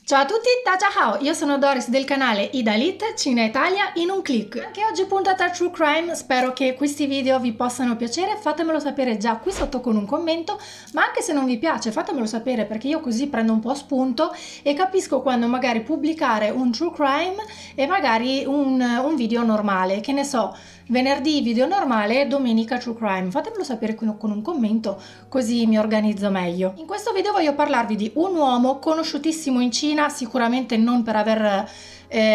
Ciao a tutti, Ciao! Io sono Doris del canale Idalit Cina Italia in un click. Anche oggi puntata True Crime, spero che questi video vi possano piacere, fatemelo sapere già qui sotto con un commento, ma anche se non vi piace fatemelo sapere perché io così prendo un po' spunto e capisco quando magari pubblicare un True Crime e magari un video normale, che ne so, venerdì video normale, domenica True Crime. Fatemelo sapere con un commento così mi organizzo meglio. In questo video voglio parlarvi di un uomo conosciutissimo in Cina, sicuramente non per aver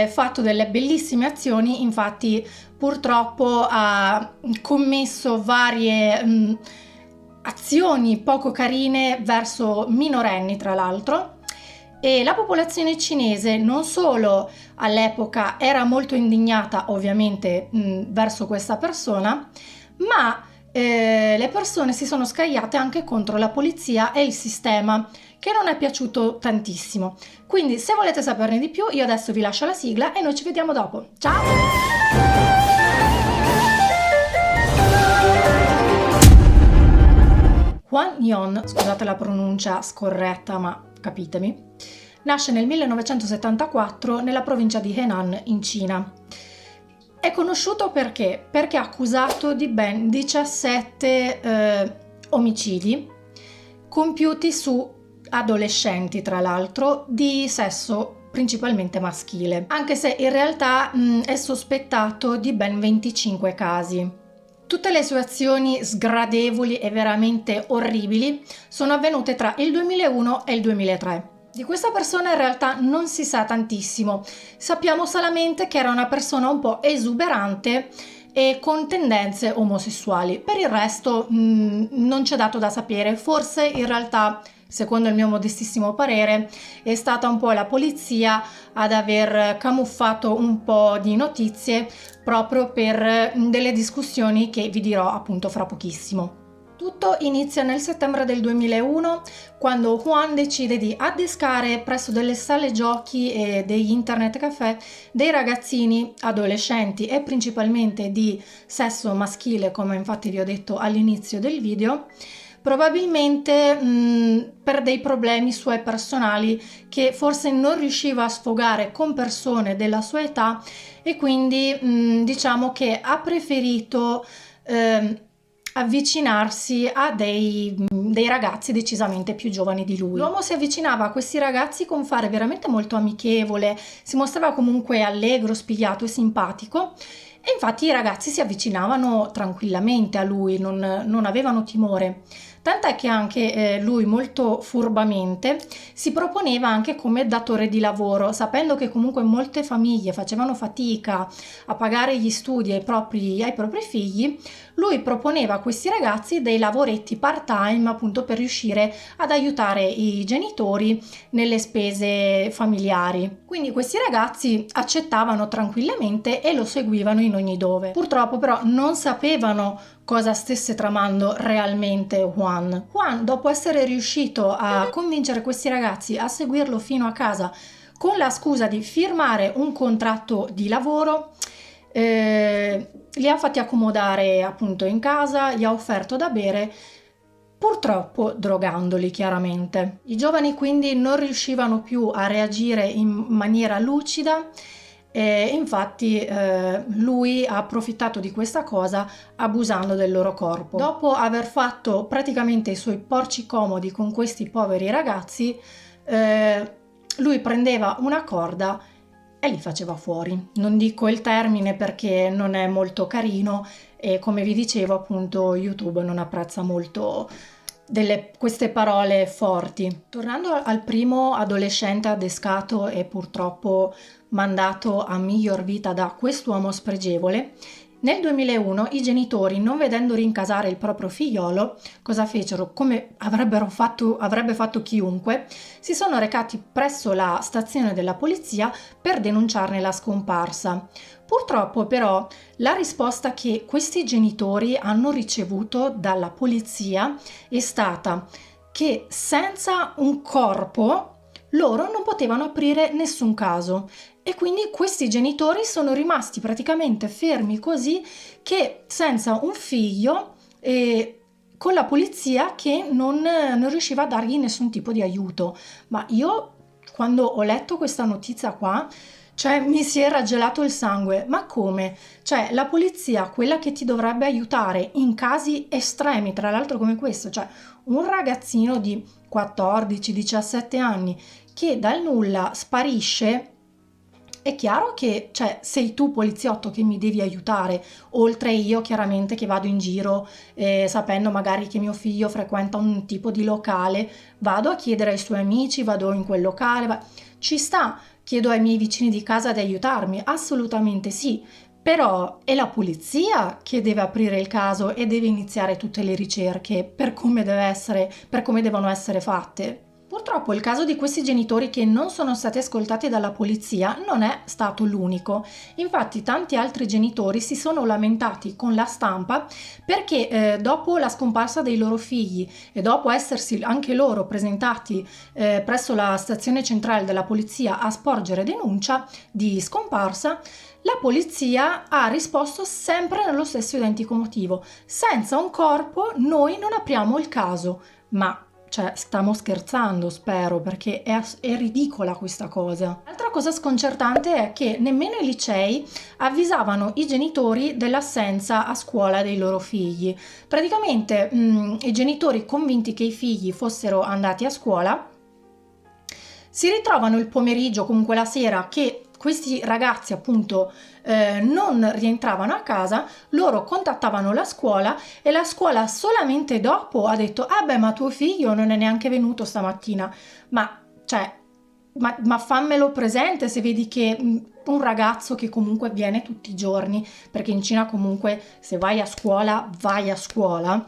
fatto delle bellissime azioni, infatti purtroppo ha commesso varie azioni poco carine verso minorenni, tra l'altro. E la popolazione cinese non solo all'epoca era molto indignata ovviamente verso questa persona, ma le persone si sono scagliate anche contro la polizia e il sistema, che non è piaciuto tantissimo. Quindi se volete saperne di più io adesso vi lascio la sigla e noi ci vediamo dopo. Ciao! Huan Yon, scusate la pronuncia scorretta ma capitemi, nasce nel 1974 nella provincia di Henan in Cina. È conosciuto perché? Perché è accusato di ben 17 omicidi compiuti su adolescenti, tra l'altro, di sesso principalmente maschile, anche se in realtà è sospettato di ben 25 casi. Tutte le sue azioni sgradevoli e veramente orribili sono avvenute tra il 2001 e il 2003. Di questa persona in realtà non si sa tantissimo, sappiamo solamente che era una persona un po' esuberante e con tendenze omosessuali. Per il resto non c'è dato da sapere, forse in realtà, secondo il mio modestissimo parere, è stata un po' la polizia ad aver camuffato un po' di notizie proprio per delle discussioni che vi dirò appunto fra pochissimo. Tutto inizia nel settembre del 2001 quando Huan decide di addescare presso delle sale giochi e degli internet caffè dei ragazzini adolescenti e principalmente di sesso maschile, come infatti vi ho detto all'inizio del video, probabilmente per dei problemi suoi personali che forse non riusciva a sfogare con persone della sua età e quindi diciamo che ha preferito avvicinarsi a dei ragazzi decisamente più giovani di lui. L'uomo si avvicinava a questi ragazzi con fare veramente molto amichevole, si mostrava comunque allegro, spigliato e simpatico e infatti i ragazzi si avvicinavano tranquillamente a lui, non avevano timore. Tant'è che anche lui molto furbamente si proponeva anche come datore di lavoro, sapendo che comunque molte famiglie facevano fatica a pagare gli studi ai propri figli, lui proponeva a questi ragazzi dei lavoretti part-time appunto per riuscire ad aiutare i genitori nelle spese familiari. Quindi questi ragazzi accettavano tranquillamente e lo seguivano in ogni dove. Purtroppo però non sapevano cosa stesse tramando realmente Huan. Huan, dopo essere riuscito a convincere questi ragazzi a seguirlo fino a casa con la scusa di firmare un contratto di lavoro, li ha fatti accomodare appunto in casa, gli ha offerto da bere, purtroppo drogandoli chiaramente. I giovani quindi non riuscivano più a reagire in maniera lucida e infatti lui ha approfittato di questa cosa abusando del loro corpo. Dopo aver fatto praticamente i suoi porci comodi con questi poveri ragazzi, lui prendeva una corda e li faceva fuori. Non dico il termine perché non è molto carino e come vi dicevo appunto YouTube non apprezza molto queste parole forti. Tornando al primo adolescente adescato e purtroppo mandato a miglior vita da quest'uomo spregevole, nel 2001 i genitori, non vedendo rincasare il proprio figliolo, cosa fecero? Come avrebbe fatto chiunque, si sono recati presso la stazione della polizia per denunciarne la scomparsa. Purtroppo però la risposta che questi genitori hanno ricevuto dalla polizia è stata che senza un corpo loro non potevano aprire nessun caso e quindi questi genitori sono rimasti praticamente fermi così, che senza un figlio con la polizia che non riusciva a dargli nessun tipo di aiuto. Ma io quando ho letto questa notizia qua, cioè mi si era gelato il sangue. Ma come? Cioè la polizia, quella che ti dovrebbe aiutare in casi estremi, tra l'altro come questo, cioè un ragazzino di 14-17 anni che dal nulla sparisce. È chiaro che, cioè, sei tu poliziotto che mi devi aiutare, oltre io chiaramente che vado in giro sapendo magari che mio figlio frequenta un tipo di locale, vado a chiedere ai suoi amici, vado in quel locale, ci sta, chiedo ai miei vicini di casa di aiutarmi, assolutamente sì, però è la polizia che deve aprire il caso e deve iniziare tutte le ricerche per come per come devono essere fatte. Purtroppo il caso di questi genitori che non sono stati ascoltati dalla polizia non è stato l'unico. Infatti tanti altri genitori si sono lamentati con la stampa perché dopo la scomparsa dei loro figli e dopo essersi anche loro presentati presso la stazione centrale della polizia a sporgere denuncia di scomparsa, la polizia ha risposto sempre nello stesso identico motivo: senza un corpo noi non apriamo il caso. Ma cioè, stiamo scherzando, spero, perché è ridicola questa cosa. L'altra cosa sconcertante è che nemmeno i licei avvisavano i genitori dell'assenza a scuola dei loro figli. Praticamente i genitori, convinti che i figli fossero andati a scuola, si ritrovano il pomeriggio, comunque la sera, che questi ragazzi appunto non rientravano a casa, loro contattavano la scuola e la scuola solamente dopo ha detto: ah beh, ma tuo figlio non è neanche venuto stamattina. Ma cioè, ma fammelo presente se vedi che un ragazzo che comunque viene tutti i giorni, perché in Cina comunque se vai a scuola, vai a scuola.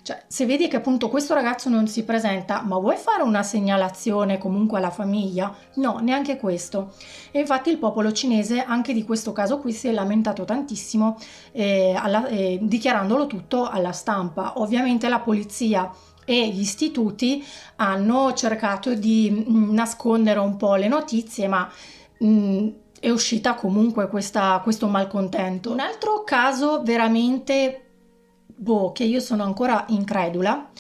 Cioè, se vedi che appunto questo ragazzo non si presenta, ma vuoi fare una segnalazione comunque alla famiglia? No, neanche questo. E infatti il popolo cinese anche di questo caso qui si è lamentato tantissimo, dichiarandolo tutto alla stampa. Ovviamente la polizia e gli istituti hanno cercato di nascondere un po' le notizie, ma è uscita comunque questo malcontento. Un altro caso veramente che io sono ancora incredula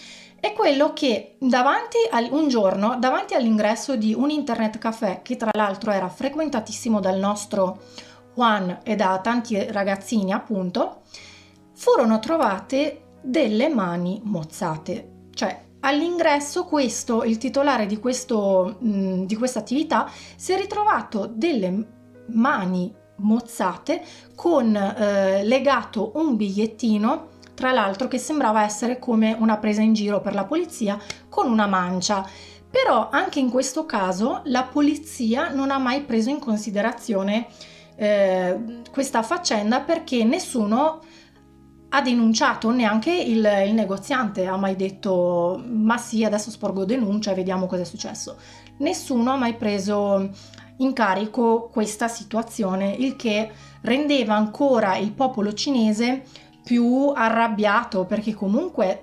è quello che un giorno davanti all'ingresso di un internet caffè, che tra l'altro era frequentatissimo dal nostro Juan e da tanti ragazzini appunto, furono trovate delle mani mozzate. Cioè all'ingresso il titolare di questa attività si è ritrovato delle mani mozzate con legato un bigliettino, tra l'altro che sembrava essere come una presa in giro per la polizia, con una mancia. Però anche in questo caso la polizia non ha mai preso in considerazione questa faccenda, perché nessuno ha denunciato, neanche il negoziante ha mai detto: ma sì, adesso sporgo denuncia e vediamo cosa è successo. Nessuno ha mai preso in carico questa situazione, il che rendeva ancora il popolo cinese più arrabbiato, perché comunque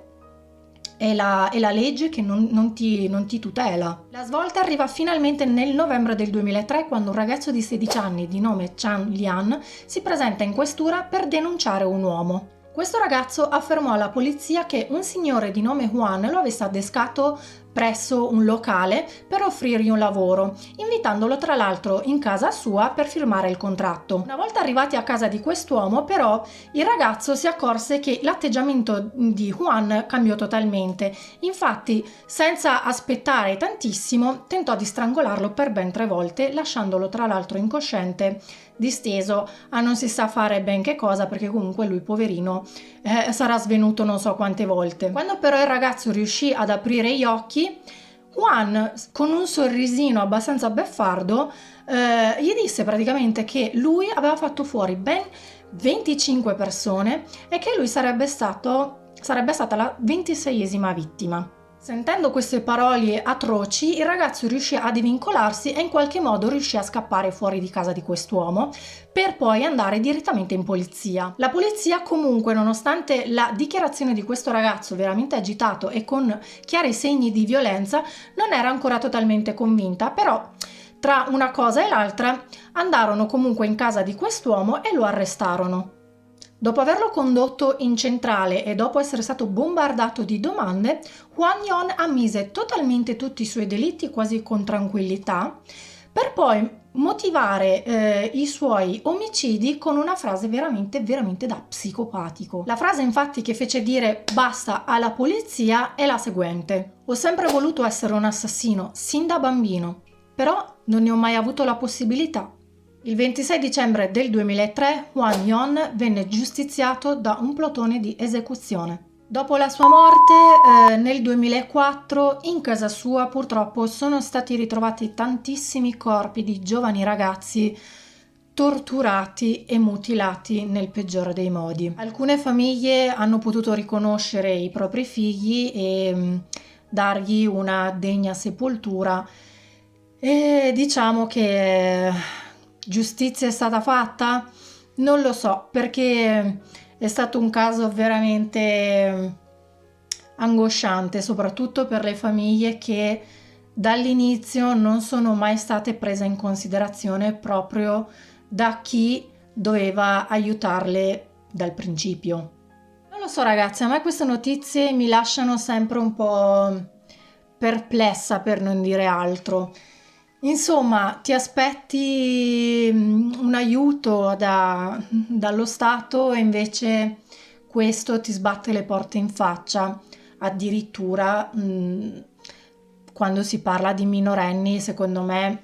è la legge che non ti tutela. La svolta arriva finalmente nel novembre del 2003, quando un ragazzo di 16 anni di nome Chan Lian si presenta in questura per denunciare un uomo. Questo ragazzo affermò alla polizia che un signore di nome Juan lo avesse adescato presso un locale per offrirgli un lavoro, invitandolo tra l'altro in casa sua per firmare il contratto. Una volta arrivati a casa di quest'uomo, però, il ragazzo si accorse che l'atteggiamento di Juan cambiò totalmente. Infatti, senza aspettare tantissimo, tentò di strangolarlo per ben 3 volte, lasciandolo tra l'altro incosciente, disteso a non si sa fare ben che cosa, perché comunque lui poverino sarà svenuto non so quante volte. Quando però il ragazzo riuscì ad aprire gli occhi, Juan, con un sorrisino abbastanza beffardo, gli disse praticamente che lui aveva fatto fuori ben 25 persone e che lui sarebbe stata la 26esima vittima. Sentendo queste parole atroci, il ragazzo riuscì a divincolarsi e in qualche modo riuscì a scappare fuori di casa di quest'uomo, per poi andare direttamente in polizia. La polizia comunque, nonostante la dichiarazione di questo ragazzo veramente agitato e con chiari segni di violenza, non era ancora totalmente convinta, però tra una cosa e l'altra andarono comunque in casa di quest'uomo e lo arrestarono. Dopo averlo condotto in centrale e dopo essere stato bombardato di domande, Hwang Yeon ammise totalmente tutti i suoi delitti quasi con tranquillità, per poi motivare i suoi omicidi con una frase veramente da psicopatico. La frase infatti che fece dire basta alla polizia è la seguente: ho sempre voluto essere un assassino sin da bambino, però non ne ho mai avuto la possibilità. Il 26 dicembre del 2003 Hwang Yeon venne giustiziato da un plotone di esecuzione. Dopo la sua morte, nel 2004, in casa sua purtroppo sono stati ritrovati tantissimi corpi di giovani ragazzi torturati e mutilati nel peggiore dei modi. Alcune famiglie hanno potuto riconoscere i propri figli e dargli una degna sepoltura, e diciamo che giustizia è stata fatta? Non lo so, perché è stato un caso veramente angosciante, soprattutto per le famiglie che dall'inizio non sono mai state prese in considerazione proprio da chi doveva aiutarle dal principio. Non lo so ragazzi, a me queste notizie mi lasciano sempre un po' perplessa, per non dire altro. Insomma, ti aspetti un aiuto dallo Stato e invece questo ti sbatte le porte in faccia. Addirittura quando si parla di minorenni, secondo me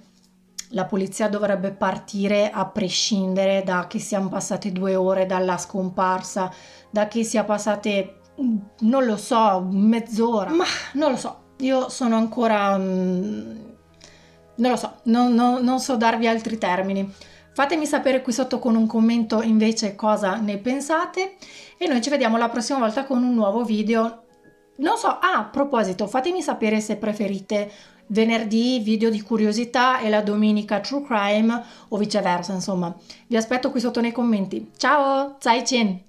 la polizia dovrebbe partire a prescindere da che siano passate 2 ore dalla scomparsa, da che sia passate, non lo so, mezz'ora, ma non lo so, io sono ancora... non lo so, non so darvi altri termini. Fatemi sapere qui sotto con un commento invece cosa ne pensate e noi ci vediamo la prossima volta con un nuovo video. Non so, a proposito, fatemi sapere se preferite venerdì video di curiosità e la domenica true crime o viceversa, insomma. Vi aspetto qui sotto nei commenti. Ciao, zai chin!